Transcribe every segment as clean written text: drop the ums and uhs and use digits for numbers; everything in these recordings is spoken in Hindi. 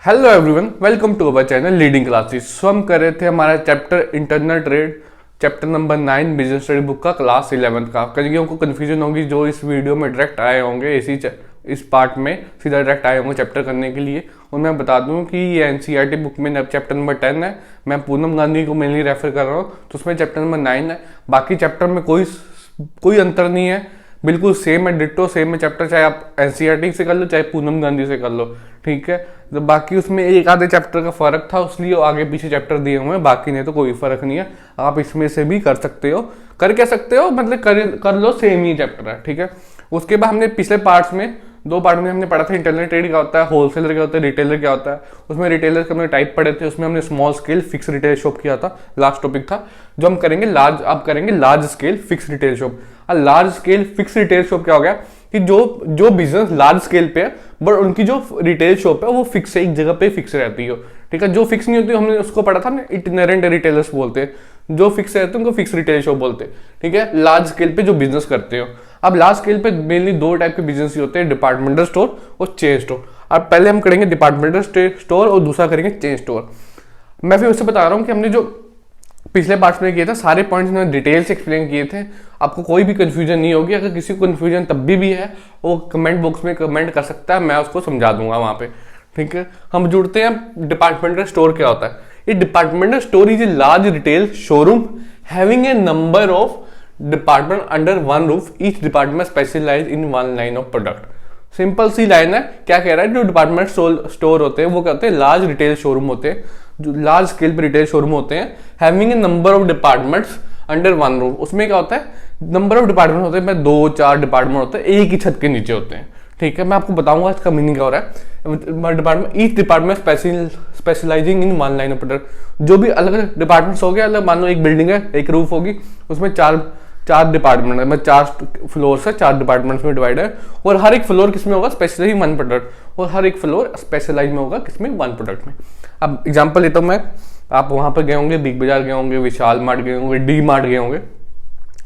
Hello everyone, welcome to our channel leading classes. So हम कर रहे थे हमारा chapter internal trade, chapter number 9 business study book का क्लास 11 का। कहीं उनको कन्फ्यूजन होगी जो इस वीडियो में डायरेक्ट आए होंगे, इस पार्ट में सीधा डायरेक्ट आए होंगे चैप्टर करने के लिए। और मैं बता दूं कि ये एनसीईआरटी बुक में चैप्टर नंबर 10 है। मैं पूनम गांधी को मेनली रेफर कर रहा हूँ, तो उसमें चैप्टर नंबर 9 है। बाकी चैप्टर में कोई अंतर नहीं है, बिल्कुल सेम है, डिट्टो सेम है चैप्टर, चाहे आप एनसीईआरटी से कर लो चाहे पूनम गांधी से कर लो, ठीक है। तो बाकी उसमें एक आधे चैप्टर का फर्क था, इसलिए आगे पीछे चैप्टर दिए हुए हैं, बाकी नहीं तो कोई फर्क नहीं है। आप इसमें से भी कर सकते हो, कर सकते हो, मतलब कर लो, सेम ही चैप्टर है, ठीक है। उसके बाद हमने पिछले पार्ट्स में 2 पार्ट में हमने पढ़ा था इंटरनल ट्रेड क्या होता है, होलसेलर क्या होता है, रिटेलर क्या होता है। उसमें रिटेलर के हमने टाइप पढ़े थे, उसमें हमने small scale fix retail shop किया था, लास्ट टॉपिक था। जो हम करेंगे large scale fix retail shop. Large scale fix retail shop क्या हो गया कि जो बिजनेस लार्ज स्केल पे है बट उनकी जो रिटेल शॉप है वो फिक्स है, एक जगह पे फिक्स रहती हो, ठीक है। जो फिक्स नहीं होती हमने उसको पढ़ा था ना, इटिनेरेंट रिटेलर्स बोलते हैं। जो फिक्स रहते हैं उनको फिक्स रिटेल शॉप बोलते हैं, ठीक है। लार्ज स्केल पे जो बिजनेस करते हो। अब लार्ज स्केल पे मेनली 2 टाइप के बिजनेस होते हैं, डिपार्टमेंटल स्टोर और चेन स्टोर। अब पहले हम करेंगे डिपार्टमेंटल स्टोर और दूसरा करेंगे चेन स्टोर। मैं फिर उससे बता रहा हूँ कि हमने जो पिछले पार्ट में किया था सारे पॉइंट्स मैंने डिटेल से एक्सप्लेन किए थे, आपको कोई भी कंफ्यूजन नहीं होगी। अगर किसी को कंफ्यूजन तब भी है वो कमेंट बॉक्स में कमेंट कर सकता है, मैं उसको समझा दूंगा वहां पे, ठीक है। हम जुड़ते हैं डिपार्टमेंटल स्टोर क्या होता है। ये departmental store is a large retail showroom having a number of department under one roof, each department specialise in one line of product. Simple सी लाइन है, क्या कह रहा है, जो डिपार्टमेंट स्टोर होते हैं वो क्या होते हैं, लार्ज रिटेल शोरूम होते हैं, जो लार्ज स्केल पे रिटेल शोरूम होते हैं, having a number of departments under one roof. उसमें क्या होता है, नंबर ऑफ डिपार्टमेंट होते हैं, 2-4 डिपार्टमेंट होते हैं, एक ही छत के नीचे होते हैं, ठीक है। मैं आपको बताऊंगा इसका मीनिंग क्या हो रहा है। Department, each department specialising in one line of product. जो भी अलग अलग डिपार्टमेंट्स हो गए, अलग मान लो एक बिल्डिंग है, एक रूफ होगी, उसमें चार डिपार्टमेंट है, मतलब 4 फ्लोर से 4 डिपार्टमेंट्स में डिवाइड है, और हर एक फ्लोर किसमें होगा, स्पेशलाइज वन प्रोडक्ट, और हर एक फ्लोर स्पेशलाइज में होगा किसमें, वन प्रोडक्ट में। अब एग्जांपल लेता हूं मैं, आप वहां पर गए होंगे, बिग बाजार गए होंगे, विशाल मार्ट गए होंगे, डी मार्ट गए होंगे,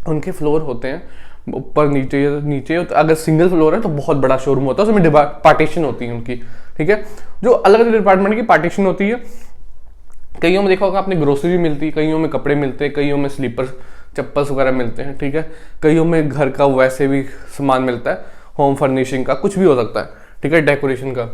उनके फ्लोर होते हैं ऊपर नीचे। तो अगर सिंगल फ्लोर है तो बहुत बड़ा शोरूम होता है, उसमें पार्टीशन होती है उनकी, ठीक है। जो अलग अलग डिपार्टमेंट की पार्टीशन होती है, कईयों में देखा होगा आपने ग्रोसरी मिलती है, कईयों में कपड़े मिलते हैं, कईयों में स्लीपर्स चप्पल्स वगैरह मिलते हैं, ठीक है। कईयों में घर का वैसे भी सामान मिलता है, होम फर्निशिंग का कुछ भी हो सकता है, ठीक है, डेकोरेशन का।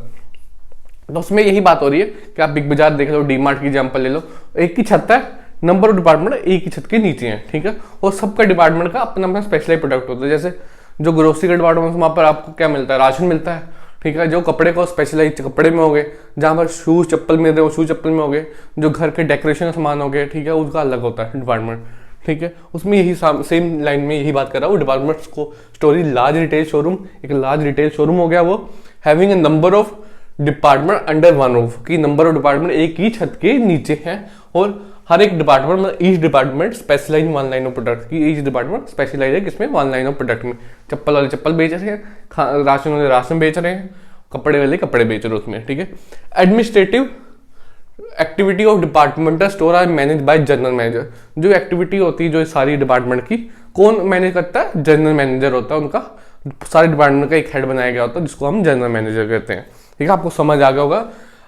तो उसमें यही बात हो रही है कि आप बिग बाजार देख लो, डी मार्ट की एग्जाम्पल ले लो, एक ही छत है, नंबर ऑफ डिपार्टमेंट एक ही छत के नीचे है, ठीक है। और सबका डिपार्टमेंट का अपना अपना स्पेशलाइज प्रोडक्ट होता है। जैसे जो ग्रोसरी का डिपार्टमेंट, वहाँ पर आपको क्या मिलता है, राशन मिलता है, ठीक है। जो कपड़े को स्पेशलाइज कपड़े में हो गए, जहाँ पर शूज चप्पल मिल रहे हो शूज चप्पल में हो गए, जो घर के डेकोरेशन का सामान हो गए, ठीक है, उसका अलग होता है डिपार्टमेंट, ठीक है। उसमें यही सेम लाइन में यही बात कर रहा हूँ, डिपार्टमेंट्स को स्टोरी लार्ज रिटेल शोरूम, एक लार्ज रिटेल शोरूम हो गया वो, having a number of department under one roof, की नंबर ऑफ डिपार्टमेंट एक ही छत के नीचे है, और हर एक डिपार्टमेंट, मतलब each department specialise one line of product, की ईच डिपार्टमेंट स्पेशलाइज है किसमें, वन लाइन ऑफ प्रोडक्ट में। चप्पल वाले चप्पल बेच रहे हैं, राशन वाले राशन बेच रहे हैं, कपड़े वाले कपड़े बेच रहे हैं उसमें, ठीक है। Administrative activity of departmental store are manage by general manager. जो एक्टिविटी होती है जो सारी डिपार्टमेंट की, कौन मैनेज करता है, जनरल मैनेजर होता है उनका, सारे डिपार्टमेंट का एक हेड बनाया गया होता है जिसको हम जनरल मैनेजर कहते हैं, ठीक है। आपको समझ आ गया होगा।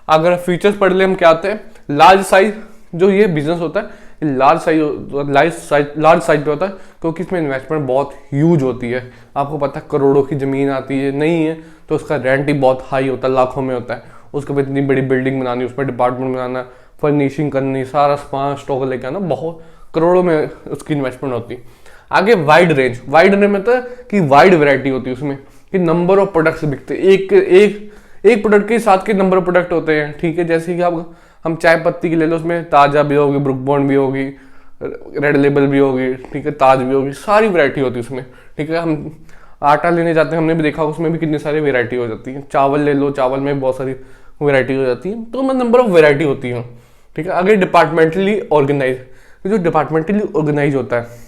अगर फीचर्स पढ़ ले हम क्या आते हैं, लार्ज साइज, जो ये बिजनेस होता है लार्ज साइज पे होता है, क्योंकि इसमें इन्वेस्टमेंट बहुत ह्यूज होती है। आपको पता है करोड़ों की जमीन आती है, नहीं है तो उसका रेंट ही बहुत हाई होता है, लाखों में होता है। उसके बाद इतनी बड़ी बिल्डिंग बनानी, उसमें डिपार्टमेंट बनाना, फर्निशिंग करनी, सारा सामान स्टॉक लेके आना, बहुत करोड़ों में उसकी इन्वेस्टमेंट होती है। आगे वाइड रेंज मतलब कि वाइड वैरायटी होती है उसमें, कि नंबर ऑफ प्रोडक्ट्स बिकते हैं, एक प्रोडक्ट के साथ के नंबर ऑफ प्रोडक्ट होते हैं, ठीक है। जैसे कि आप हम चाय पत्ती की ले लो, उसमें ताजा भी होगी, ब्रुक बॉन्ड भी होगी, रेड लेबल भी होगी, ठीक है, ताज भी होगी, सारी वैरायटी होती है उसमें, ठीक है। हम आटा लेने जाते हैं, हमने भी देखा उसमें भी कितनी सारी वैरायटी हो जाती है। चावल ले लो, चावल में बहुत सारी वैरायटी हो जाती है, तो नंबर ऑफ वैरायटी होती है, ठीक है। आगे डिपार्टमेंटली ऑर्गेनाइज, जो डिपार्टमेंटली ऑर्गेनाइज होता है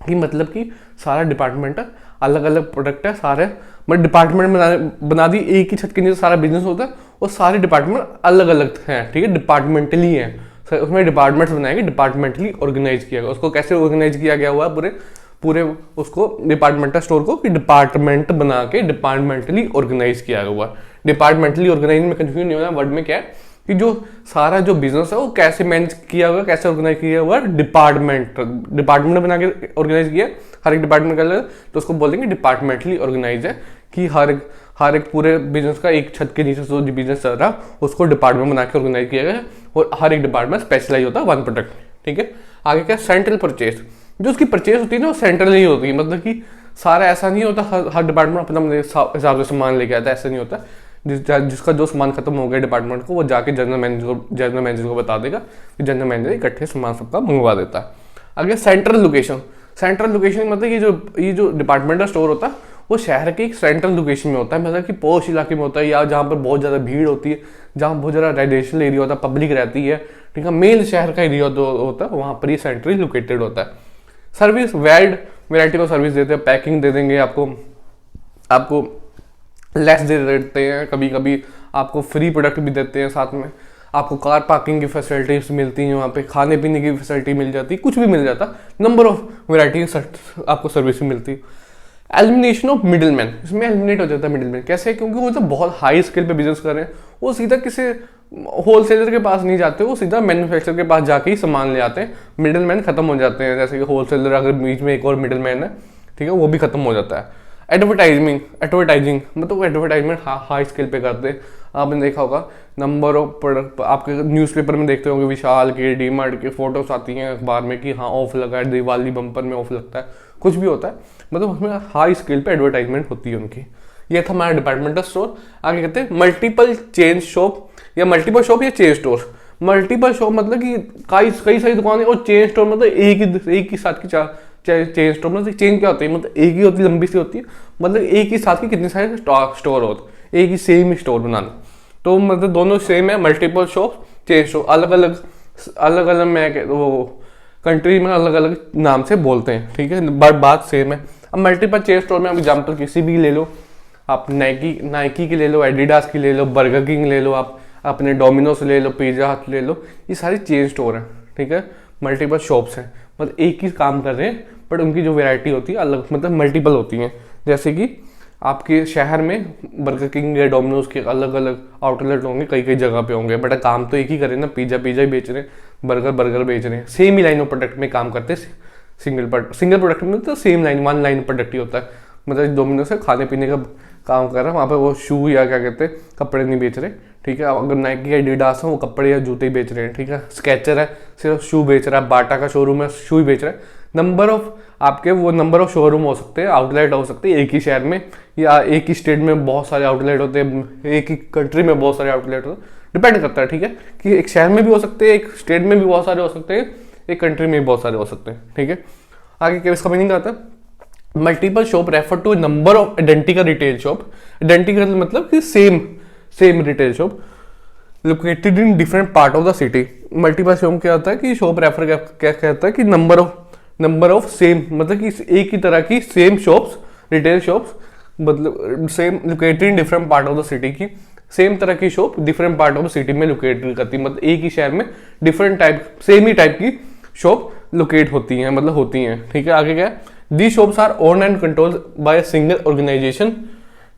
कि मतलब कि सारा डिपार्टमेंट है, अलग अलग प्रोडक्ट है सारे, मतलब डिपार्टमेंट बना दी, एक ही छत के नीचे सारा बिजनेस होता है, और सारे डिपार्टमेंट अलग अलग हैं, ठीक है, डिपार्टमेंटली हैं। उसमें डिपार्टमेंट्स बनाए गए, डिपार्टमेंटली ऑर्गेनाइज किया गया। उसको कैसे ऑर्गेनाइज किया गया हुआ है, पूरे उसको डिपार्टमेंटल स्टोर को कि डिपार्टमेंट बना के डिपार्टमेंटली ऑर्गेनाइज किया हुआ है, डिपार्टमेंटली ऑर्गेनाइज में कंफ्यूज नहीं होना। वर्ड में क्या है कि जो सारा जो बिजनेस है वो कैसे मैनेज किया हुआ, कैसे ऑर्गेनाइज किया हुआ, डिपार्टमेंट बना के ऑर्गेनाइज किया, हर एक डिपार्टमेंट का तो उसको बोलेंगे डिपार्टमेंटली ऑर्गेनाइज है, कि हर एक पूरे बिजनेस का एक छत के नीचे जो बिजनेस चल रहा उसको डिपार्टमेंट बना के ऑर्गेनाइज किया गया है, और हर एक डिपार्टमेंट स्पेशलाइज होता है वन प्रोडक्ट। ठीक है, आगे क्या, सेंट्रल परचेज। जो उसकी परचेज होती है ना वो सेंट्रल नहीं होती, मतलब कि सारा ऐसा नहीं होता हर डिपार्टमेंट अपना हिसाब से सामान लेके आता है, ऐसा नहीं होता। जिसका जो सामान खत्म हो गया डिपार्टमेंट को, वो जाके जनरल मैनेजर को बता देगा, कि जनरल मैनेजर इकट्ठे सामान सबका मंगवा देता है। आगे सेंट्रल लोकेशन। सेंट्रल लोकेशन मतलब ये जो डिपार्टमेंटल स्टोर होता है वो शहर के एक सेंट्रल लोकेशन में होता है, मतलब कि पॉश इलाके में होता है, या जहाँ पर बहुत ज़्यादा भीड़ होती है, जहाँ बहुत ज़्यादा रेजिडेंशियल एरिया होता है, पब्लिक रहती है। ठीक है, मेन शहर का एरिया होता है वहाँ पर ही सेंट्रली लोकेटेड होता है। Service, wide variety of service देते हैं, पैकिंग दे देंगे आपको लेस दे देते हैं, कभी कभी आपको फ्री प्रोडक्ट भी देते हैं, साथ में आपको कार पार्किंग की फैसिलिटीज मिलती हैं, वहाँ पे खाने पीने की फैसिलिटी मिल जाती है, कुछ भी मिल जाता, नंबर ऑफ वैरायटी आपको सर्विस भी मिलती है। एलिमिनेशन ऑफ मिडिलमैन, इसमें एलिमिनेट हो जाता है मिडिलमैन। कैसे? क्योंकि वो तो बहुत हाई स्केल पे बिजनेस कर रहे हैं, वो सीधा किसी होलसेलर के पास नहीं जाते, वो सीधा मैन्युफैक्चरर के पास जाके ही सामान ले आते हैं, मिडिलमैन खत्म हो जाते हैं। जैसे कि होलसेलर अगर बीच में एक और मिडिलमैन है, ठीक है, वो भी खत्म हो जाता है। एडवर्टाइजिंग मतलब एडवर्टाइजमेंट हाई स्केल पे करते हैं। आपने देखा होगा नंबर ऑफ प्रोडक्ट, आपके न्यूज़पेपर में देखते होंगे, विशाल के, डीमार्ट के फोटोज आती हैं अखबार में कि हाँ ऑफ लगा है, दिवाली बम्पर में ऑफ लगता है, कुछ भी होता है, मतलब उसमें हाई स्केल पे एडवर्टाइजमेंट होती है उनकी। ये था हमारा डिपार्टमेंटल स्टोर। आगे कहते हैं मल्टीपल चेन शॉप या मल्टीपल शॉप या चेन स्टोर। मल्टीपल शॉप मतलब कि कई सारी दुकानें, और चेन स्टोर मतलब एक ही साथ की चेन स्टोर। मतलब चेन क्या होती है, मतलब एक ही होती है, लंबी सी होती है, मतलब एक ही साथ की कितने सारे स्टोर होते, एक ही सेम ही स्टोर बनाना, तो मतलब दोनों सेम है। मल्टीपल शॉप, चेन स्टोर, अलग अलग मैं वो कंट्री में अलग अलग नाम से बोलते हैं, ठीक है, बट बात सेम है। अब मल्टीपल चेन स्टोर में आप एग्जाम्पल किसी भी ले लो, आप नाइकी की ले लो, एडिडास की ले लो, बर्गर किंग ले लो, आप अपने डोमिनोस ले लो, पिज्जा हट ले लो, ये सारी चेन स्टोर हैं, ठीक है, मल्टीपल शॉप्स हैं, मतलब एक ही काम कर रहे हैं, बट उनकी जो वैरायटी होती है अलग, मतलब मल्टीपल होती हैं। जैसे कि आपके शहर में बर्गर किंग या डोमिनोज के अलग अलग आउटलेट होंगे, कई जगह पे होंगे, बट काम तो एक ही करें ना, पिज्जा ही बेच रहे हैं, बर्गर बेच रहे हैं, same he line of product में काम करते हैं। सिंगल प्रोडक्ट में तो सेम वन लाइन प्रोडक्ट ही होता है, मतलब डोमिनोज से खाने पीने का काम कर रहा है, वहाँ पे वो शू या क्या कहते हैं कपड़े नहीं बेच रहे, ठीक है। अगर नाइकी या एडिडास है वो कपड़े या जूते ही बेच रहे हैं, ठीक है। स्केचर है सिर्फ शू बेच रहा है, बाटा का शोरूम है शू ही बेच रहा है। नंबर ऑफ शोरूम हो सकते हैं, आउटलेट हो सकते हैं एक ही शहर में, या एक ही स्टेट में बहुत सारे आउटलेट होते हैं, एक ही कंट्री में बहुत सारे आउटलेट होते हैं, डिपेंड करता है, ठीक है, कि एक शहर में भी हो सकते हैं, एक स्टेट में भी बहुत सारे हो सकते हैं, एक कंट्री में भी बहुत सारे हो सकते हैं, ठीक है। आगे क्या इसका मीनिंग आता है, multiple shop refer to number of identical retail shop. Identical मतलब कि same retail shop located in different part of the city. Multiple shop क्या होता है कि शॉप रेफर क्या कहता है कि नंबर ऑफ सेम, मतलब कि एक ही तरह की सेम शॉप्स, रिटेल शॉप्स, मतलब same located in different part of the city की सेम तरह की shop different part of the city में लोकेटेड करती है, मतलब एक ही शहर में डिफरेंट सेम ही टाइप की शॉप लोकेट होती हैं, मतलब होती हैं, ठीक है। आगे क्या है, the shops are owned and controlled by single organisation,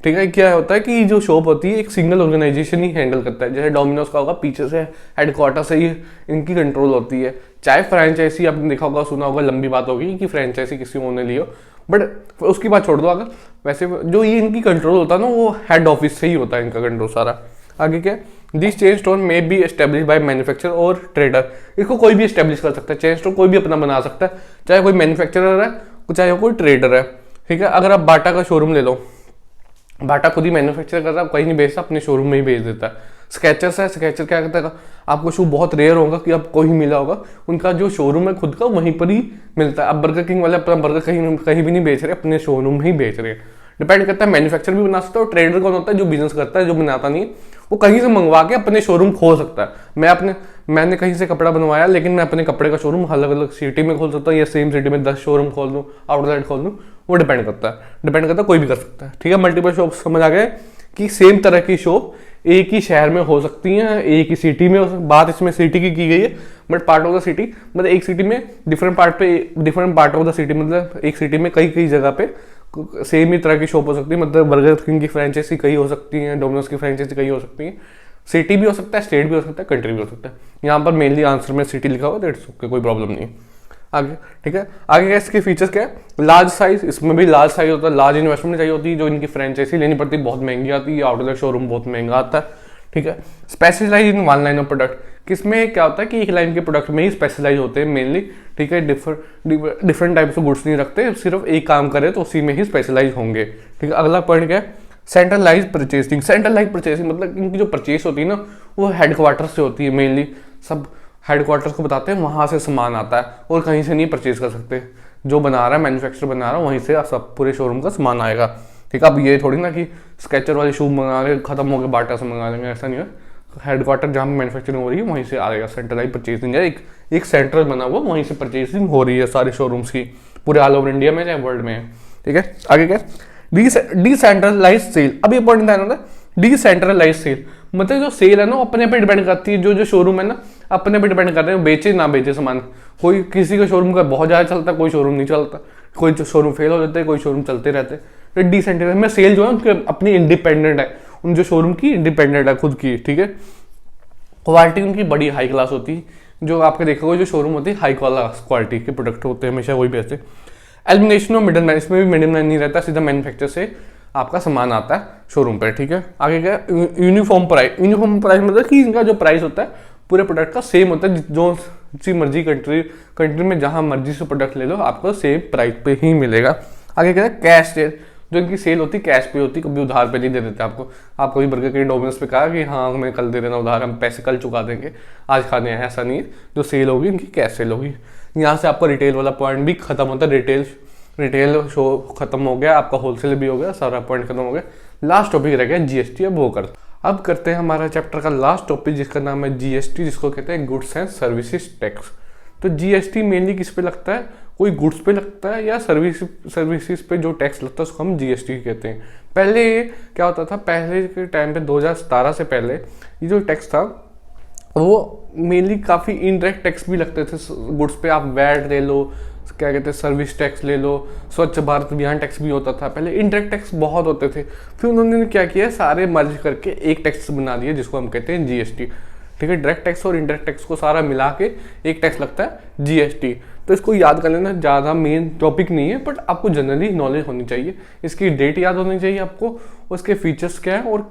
ठीक है। क्या होता है कि जो शॉप होती है एक सिंगल ऑर्गेनाइजेशन ही हैंडल करता है, जैसे डोमिनोज का होगा पीछे से हेडक्वार्टर से ही इनकी कंट्रोल होती है। चाहे फ्रेंचाइजी आपने देखा होगा, सुना होगा, लंबी बात होगी कि फ्रेंचाइजी किसी को ने लियो, बट उसकी बात छोड़ दो। अगर वैसे जो ये इनकी कंट्रोल होता है ना, वो हेड ऑफिस से ही होता है इनका कंट्रोल सारा। आगे क्या, this chain store may be establish by manufacturer और ट्रेडर। इसको कोई भी एस्टेब्लिश कर सकता है, चेन स्टोर कोई भी अपना बना सकता है, चाहे कोई मैन्युफैक्चरर है चाहे कोई ट्रेडर है, ठीक है। अगर आप बाटा का शोरूम ले लो, बाटा खुद ही मैन्युफैक्चर कर रहा है, कहीं नहीं बेचता, अपने शोरूम में ही बेच देता है। स्केचर्स है, स्केचर क्या करता है, आपको शू बहुत रेयर होगा कि आपको ही मिला होगा, उनका जो शोरूम है खुद का वहीं पर ही मिलता है। अब बर्गर किंग वाले अपना बर्गर कहीं भी नहीं बेच रहे, अपने शोरूम में ही बेच रहे हैं। डिपेंड करता है, मैन्युफैक्चर भी बना सकता है, और ट्रेडर कौन होता है, जो बिजनेस करता है, जो बनाता नहीं है, वो कहीं से मंगवा के अपने शोरूम खोल सकता है। मैंने कहीं से कपड़ा बनवाया, लेकिन मैं अपने कपड़े का शोरूम अलग अलग सिटी में खोल सकता हूँ, या सेम सिटी में 10 शोरूम खोल दूँ, आउटलेट खोल दूँ, वो डिपेंड करता है, कोई भी कर सकता है, ठीक है। मल्टीपल शॉप समझ आ गए कि सेम तरह की शॉप एक ही शहर में हो सकती हैं, एक ही सिटी में। बात इसमें सिटी की गई है, but part of the city मतलब एक सिटी में different part of the city, मतलब एक सिटी में कई जगह पे सेम ही तरह की शॉप हो सकती है, मतलब बर्गर किंग की फ्रेंचाइजी कई हो सकती है, डोमिनोज की फ्रेंचाइजी कई हो सकती है, सिटी भी हो सकता है, स्टेट भी हो सकता है, कंट्री भी हो सकता है। यहाँ पर मेनली आंसर में सिटी लिखा हुआ, दैट्स ओके, कोई प्रॉब्लम नहीं है। आगे ठीक है, आगे क्या इसके फीचर्स क्या है, लार्ज साइज, इसमें भी लार्ज साइज होता है, लार्ज इन्वेस्टमेंट चाहिए होती है, जो इनकी फ्रेंचाइजी लेनी पड़ती है बहुत महंगी आती है, आउटलेट शोरूम बहुत महंगा आता है, ठीक है। Specialise in one line of product, किसमें क्या होता है कि एक लाइन के प्रोडक्ट में ही स्पेशलाइज होते हैं मेनली, ठीक है। डिफरेंट टाइप्स ऑफ गुड्स नहीं रखते, सिर्फ एक काम करे तो उसी में ही स्पेशलाइज होंगे, ठीक है। अगला पॉइंट क्या है, सेंट्रलाइज परचेसिंग। सेंट्रलाइज परचेसिंग मतलब इनकी जो परचेस होती है ना वो हेडक्वार्टर से होती है मेनली, सब हेडक्वार्टर्स को बताते हैं, वहाँ से सामान आता है और कहीं से नहीं परचेज कर सकते। जो बना रहा है मैन्युफैक्चर बना रहा है वहीं से सब पूरे शोरूम का सामान आएगा, ठीक है। अब ये थोड़ी ना कि स्केचर वाले शू मंगा रहे खत्म हो गए बाटा से मंगा लेंगे, ऐसा नहीं है। हेडक्वार्टर जहाँ मैन्युफैक्चरिंग हो रही है वहीं से आ रहेगा, सेंट्रलाइज परचेसिंग है, एक सेंटर बना हुआ वहीं से परचेसिंग हो रही है सारे शोरूम्स की, पूरे ऑल ओवर इंडिया में चाहे वर्ल्ड में है, ठीक है। आगे क्या, डिसेंट्रलाइज सेल। अब ये पॉइंट ध्यान रखना, डिसेंट्रलाइज सेल मतलब जो सेल है ना अपने पे डिपेंड करती है, जो शोरूम है ना अपने पे डिपेंड करते हैं बेचे ना बेचे सामान। कोई किसी का शोरूम का बहुत ज़्यादा चलता है, कोई शोरूम नहीं चलता, कोई शोरूम फेल हो जाते हैं, कोई शोरूम चलते रहते हैं। तो डिसेंट्रलाइज में सेल जो है उनके अपनी इंडिपेंडेंट है, उन जो शोरूम की इंडिपेंडेंट है खुद की, ठीक है। क्वालिटी उनकी बड़ी हाई क्लास होती है, जो आपके देखा होगा जो शोरूम होती है हाई क्वालिटी के प्रोडक्ट होते हैं हमेशा वही बेचते। एलिमिनेशन ऑफ मिडल मैन, इसमें भी मिडल मैन नहीं रहता, सीधा मैन्युफैक्चर से आपका सामान आता है शोरूम पर, ठीक है। आगे क्या, यूनिफॉर्म प्राइस। यूनिफॉर्म प्राइस मतलब कि इनका जो प्राइस होता है पूरे प्रोडक्ट का सेम होता है, जो सी मर्जी कंट्री में जहां मर्जी से प्रोडक्ट ले लो आपको सेम प्राइस पे ही मिलेगा। आगे क्या है, कैश सेल। जो इनकी सेल होती है कैश पे होती है, कभी उधार पे नहीं दे देते आपको। आप कभी बर्गर किंग डोमिनोज पे कहा कि हाँ हमें कल दे देना उधार, हम पैसे कल चुका देंगे, आज खाने हैं, ऐसा नहीं है। जो सेल होगी इनकी कैश सेल होगी। यहाँ से आपका रिटेल वाला पॉइंट भी खत्म होता है, रिटेल शो खत्म हो गया, आपका होलसेल भी हो गया, सारा पॉइंट खत्म हो गया। लास्ट टॉपिक रह गया जीएसटी। अब करते हैं हमारा चैप्टर का लास्ट टॉपिक जिसका नाम है जीएसटी, जिसको कहते हैं गुड्स एंड सर्विसेज टैक्स। तो जीएसटी मेनली किस पे लगता है, कोई गुड्स पे लगता है या सर्विसेज पे जो टैक्स लगता है उसको हम जीएसटी कहते हैं। पहले क्या होता था, पहले के टाइम पे 2017 से पहले ये जो टैक्स था वो मेनली काफ़ी इनडायरेक्ट टैक्स भी लगते थे गुड्स पे। आप वैट ले लो, क्या कहते हैं सर्विस टैक्स ले लो, स्वच्छ भारत अभियान टैक्स भी होता था पहले, इनडायरेक्ट टैक्स बहुत होते थे। फिर उन्होंने क्या किया, सारे मर्ज करके एक टैक्स बना दिया जिसको हम कहते हैं जीएसटी, ठीक है। डायरेक्ट टैक्स और इनडायरेक्ट टैक्स को सारा मिला के एक टैक्स लगता है जीएसटी। तो इसको याद कर लेना, ज़्यादा मेन टॉपिक नहीं है बट आपको जनरली नॉलेज होनी चाहिए। इसकी डेट याद होनी चाहिए आपको, उसके फीचर्स क्या है और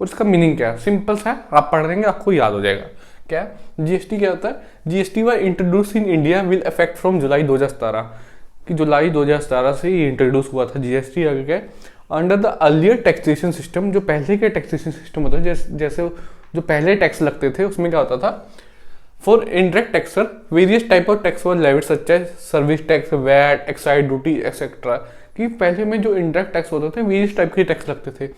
इसका मीनिंग क्या है। सिंपल सा है, आप पढ़ देंगे आपको याद हो जाएगा। क्या जीएसटी क्या होता है, GST was introduce in India will effect from जुलाई 2017, कि जुलाई 2017 से ही इंट्रोड्यूस हुआ था जीएसटी। आगे क्या, under the earlier taxation system, जो पहले के टैक्सेशन सिस्टम होता है जैसे जो पहले टैक्स लगते थे उसमें क्या होता था, for indirect taxes various type of tax were levied such as service tax, VAT, excise duty etcetera. कि पहले में जो इनडायरेक्ट टैक्स होते थे वेरियस टाइप के टैक्स लगते थे,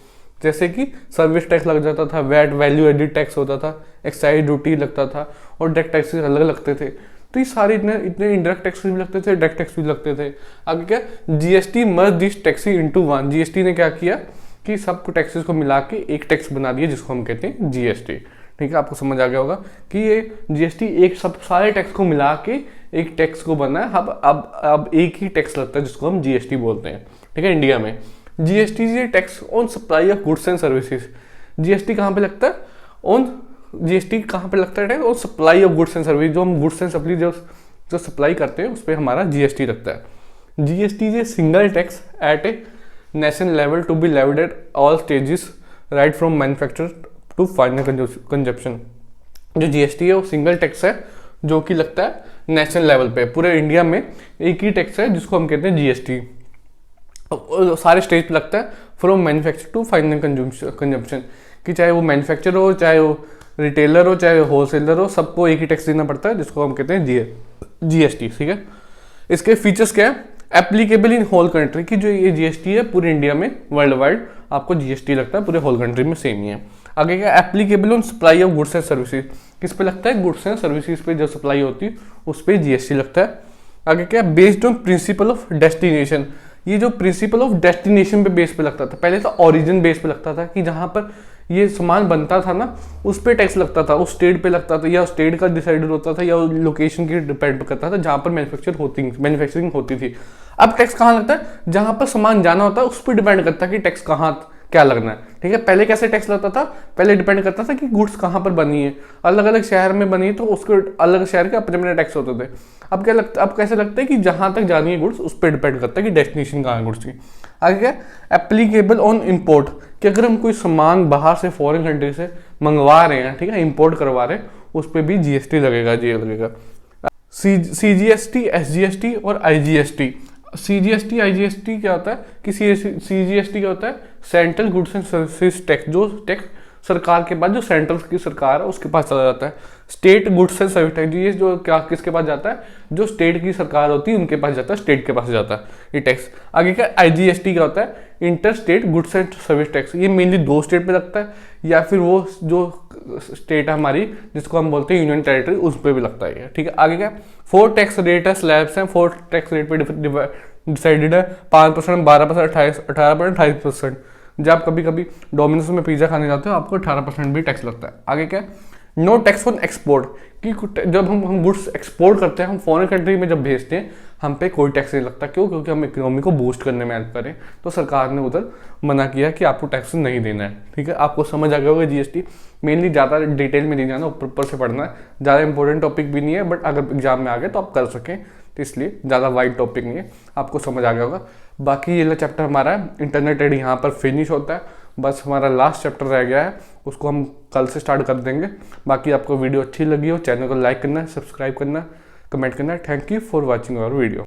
जैसे कि सर्विस टैक्स लग जाता था, वैट वैल्यू एडिड टैक्स होता था, एक्साइज ड्यूटी लगता था और डायरेक्ट टैक्सेस अलग लगते थे। तो ये सारे इतने इनडायरेक्ट टैक्स भी लगते थे, डायरेक्ट टैक्स भी लगते थे। आगे क्या, GST merge this tax into one. GST ने क्या किया कि सब टैक्सेस को मिला के एक टैक्स बना दिया जिसको हम कहते हैं जीएसटी, ठीक है। आपको समझ आ गया होगा कि ये जीएसटी एक सब सारे टैक्स को मिला के एक टैक्स को बना है। अब एक ही टैक्स लगता है जिसको हम जीएसटी बोलते हैं, ठीक है। इंडिया में GST is tax on supply of goods and services. GST कहाँ पे लगता है, जीएसटी कहाँ पे लगता है, on supply of goods and service. जो हम गुड्स एंड सप्लाई जो सप्लाई करते हैं उस पर हमारा जीएसटी लगता है। GST is a single tax at a national level to be levied at all stages right from manufacture to final consumption. जो जीएसटी है वो सिंगल टैक्स है जो कि लगता है नेशनल लेवल पे, पूरे इंडिया में एक ही टैक्स है जिसको हम कहते हैं जीएसटी। सारे स्टेज पे लगता है from manufacture to final consumption, कि चाहे वो मैन्युफैक्चर हो, चाहे वो रिटेलर हो, चाहे होलसेलर हो, सबको एक ही टैक्स देना पड़ता है जिसको हम कहते हैं जीएसटी, ठीक है। इसके फीचर्स क्या है, एप्लीकेबल इन होल कंट्री, की जो ये जीएसटी है पूरे इंडिया में वर्ल्ड वाइड आपको जीएसटी लगता है, पूरे होल कंट्री में सेम ही है। आगे क्या, applicable on supply of goods and services, किस पे लगता है, गुड्स एंड सर्विसेज पे जो सप्लाई होती है उस पर जीएसटी लगता है। आगे क्या, based on principle of destination, ये जो प्रिंसिपल ऑफ डेस्टिनेशन पे बेस पे लगता था, पहले तो ओरिजिन बेस पे लगता था कि जहाँ पर ये सामान बनता था ना, उस पर टैक्स लगता था, उस स्टेट पे लगता था, या उस स्टेट का डिसाइडेड होता था, या लोकेशन की डिपेंड करता था जहाँ पर मैन्युफैक्चरिंग होती थी। अब टैक्स कहाँ लगता है, जहाँ पर सामान जाना होता है उस पर डिपेंड करता है कि टैक्स कहाँ क्या लगना है। ठीक है, पहले कैसे टैक्स लगता था, पहले डिपेंड करता था कि गुड्स कहाँ पर बनी है, अलग अलग शहर में बनी है तो उसके अलग शहर के अपने अपने टैक्स होते थे। अब क्या लगता, अब कैसे लगता है कि जहाँ तक जानी है गुड्स उस पर डिपेंड करता है कि डेस्टिनेशन कहाँ है गुड्स की। आगे क्या, एप्लीकेबल ऑन इम्पोर्ट, कि अगर हम कोई सामान बाहर से फॉरेन कंट्री से मंगवा रहे हैं, ठीक है, इंपोर्ट करवा रहे हैं, उस पर भी जीएसटी लगेगा, लगेगा। CGST, SGST और IGST। CGST IGST क्या होता है कि CGST क्या होता है, central goods and services tax, जो टैक्स सरकार के पास, जो सेंट्रल की सरकार है उसके पास चला जाता है। State goods and service tax, ये जो क्या किसके पास जाता है, जो स्टेट की सरकार होती है उनके पास जाता है, स्टेट के पास जाता है ये टैक्स। आगे क्या, IGST क्या होता है, inter state goods and service tax. ये मेनली 2 स्टेट पे लगता है, या फिर वो जो स्टेट है हमारी जिसको हम बोलते हैं यूनियन टेरिटरी, उस पर भी लगता है। ठीक है, आगे क्या, 4 टैक्स रेट है, स्लैब्स हैं, 4 टैक्स रेट पे डिसाइडेड है, 5%, 12%, 18% 28%। जब आप कभी कभी डोमिनोज में पिज्जा खाने जाते हो आपको 18% भी टैक्स लगता है। आगे क्या, नो टैक्स ऑन एक्सपोर्ट, कि जब हम गुड्स एक्सपोर्ट करते हैं, हम फॉरेन कंट्री में जब भेजते हैं, हम पे कोई टैक्स नहीं लगता। क्यों, क्योंकि हम इकोनॉमी को बूस्ट करने में हेल्प करें, तो सरकार ने उधर मना किया कि आपको टैक्स नहीं देना है। ठीक है, आपको समझ आ गया होगा जीएसटी। मेनली ज़्यादा डिटेल में नहीं जाना, ऊपर से पढ़ना है, ज़्यादा इंपॉर्टेंट टॉपिक भी नहीं है, बट अगर एग्जाम में आ गए तो आप कर सकें, तो इसलिए ज़्यादा वाइड टॉपिक नहीं है, आपको समझ आ गया होगा। बाकी ये चैप्टर हमारा इंटरनेट ट्रेडिंग यहाँ पर फिनिश होता है, बस हमारा लास्ट चैप्टर रह गया है, उसको हम कल से स्टार्ट कर देंगे। बाकी आपको वीडियो अच्छी लगी हो, चैनल को लाइक करना है, सब्सक्राइब करना है, कमेंट करना है। Thank you for watching our video.